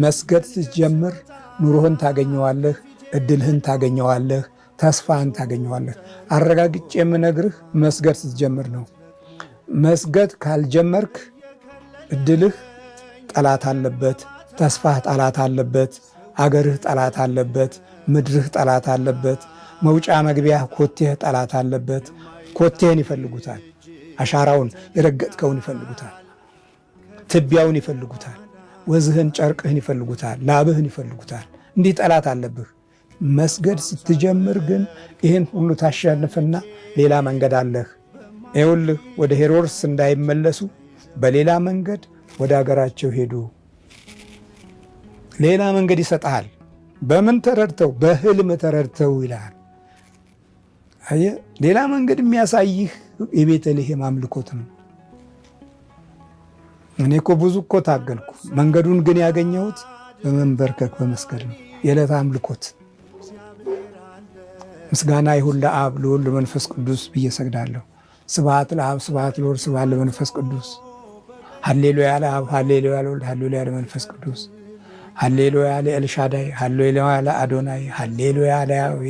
መስገድ ስትጀምር ኑሮህን ታገኘዋለህ፣ እድልህን ታገኘዋለህ፣ ተስፋህን ታገኘዋለህ። አረጋግጬ የምነግርህ መስገድ ስትጀምር ነው። መስገድ ካልጀመርክ እድልህ ጠላት አለበት፣ ተስፋህ ጠላት አለበት፣ አገርህ ጠላት አለበት፣ ምድርህ ጠላት አለበት፣ መውጫ መግቢያ ኮቴህ ጠላት አለበት። ኮቴህን ይፈልጉታል፣ አሻራውን የረገጥከውን ይፈልጉታል፣ ትቢያውን ይፈልጉታል፣ ወዝህን ጨርቅህን ይፈልጉታል፣ ላብህን ይፈልጉታል። እንዲህ ጠላት አለብህ። መስገድ ስትጀምር ግን ይህን ሁሉ ታሸንፍና ሌላ መንገድ አለህ። ይኸውልህ ወደ ሄሮድስ እንዳይመለሱ በሌላ መንገድ ወደ አገራቸው ሄዱ። ሌላ መንገድ ይሰጥሃል። በምን ተረድተው? በህልም ተረድተው ይልሃል። አየህ፣ ሌላ መንገድ የሚያሳይህ የቤተልሔም አምልኮት ነው። እኔ እኮ ብዙ እኮ ታገልኩ። መንገዱን ግን ያገኘሁት በመንበርከክ በመስገድ ነው። የዕለት አምልኮት ምስጋና ይሁን ለአብ ለወልድ ለመንፈስ ቅዱስ ብዬ ሰግዳለሁ። ስብሐት ለአብ ስብሐት ለወልድ ስብሐት ለመንፈስ ቅዱስ። ሃሌሉያ ለአብ ሃሌሉያ ለወልድ ሃሌሉያ ለመንፈስ ቅዱስ። ሃሌሉያ ለኤልሻዳይ ሃሌሉያ ለአዶናይ ሃሌሉያ ለያዌ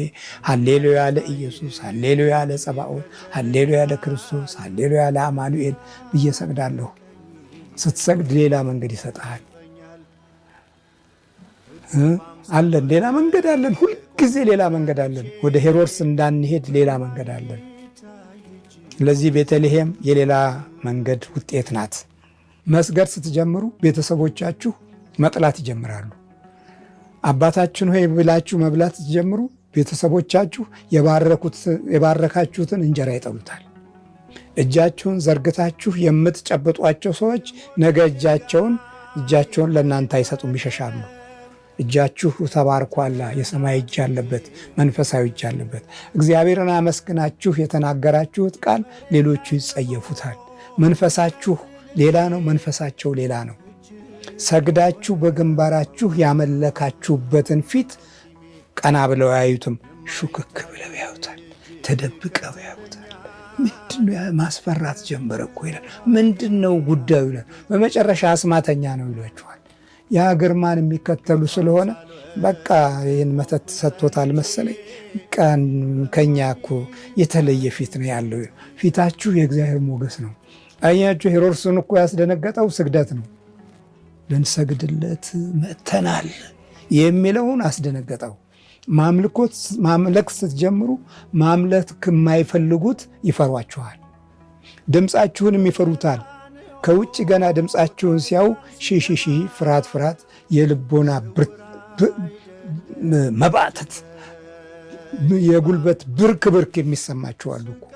ሃሌሉያ ለኢየሱስ ሃሌሉያ ለጸባኦት ሃሌሉያ ለክርስቶስ ሃሌሉያ ለአማኑኤል ብዬ ሰግዳለሁ። ስትሰግድ ሌላ መንገድ ይሰጥሃል። አለን ሌላ መንገድ አለን። ሁልጊዜ ሌላ መንገድ አለን። ወደ ሄሮድስ እንዳንሄድ ሌላ መንገድ አለን። ስለዚህ ቤተልሔም የሌላ መንገድ ውጤት ናት። መስገድ ስትጀምሩ ቤተሰቦቻችሁ መጥላት ይጀምራሉ። አባታችን ሆይ ብላችሁ መብላት ስትጀምሩ ቤተሰቦቻችሁ የባረካችሁትን እንጀራ ይጠሉታል። እጃችሁን ዘርግታችሁ የምትጨብጧቸው ሰዎች ነገ እጃቸውን ለእናንተ አይሰጡም፣ ይሸሻሉ። እጃችሁ ተባርኳላ። የሰማይ እጅ አለበት፣ መንፈሳዊ እጅ አለበት። እግዚአብሔርን አመስግናችሁ የተናገራችሁት ቃል ሌሎቹ ይጸየፉታል። መንፈሳችሁ ሌላ ነው፣ መንፈሳቸው ሌላ ነው። ሰግዳችሁ በግንባራችሁ ያመለካችሁበትን ፊት ቀና ብለው ያዩትም፣ ሹክክ ብለው ያዩታል፣ ተደብቀው ያዩታል። ምንድነው? ማስፈራት ጀመረ እኮ ይላል። ምንድነው ጉዳዩ ይላል። በመጨረሻ አስማተኛ ነው ይሏችኋል። ያ ግርማን የሚከተሉ ስለሆነ በቃ ይህን መተት ሰጥቶታል መሰለኝ፣ ከኛ እኮ የተለየ ፊት ነው ያለው። ፊታችሁ የእግዚአብሔር ሞገስ ነው። አያችሁ፣ ሄሮድስን እኮ ያስደነገጠው ስግደት ነው። ልንሰግድለት መጥተናል የሚለውን አስደነገጠው። ማምለክ ስትጀምሩ ማምለክ የማይፈልጉት ይፈሯችኋል። ድምፃችሁንም ይፈሩታል። ከውጭ ገና ድምፃችሁን ሲያው ሺ ፍርሃት የልቦና መባተት የጉልበት ብርክ የሚሰማችኋሉ እኮ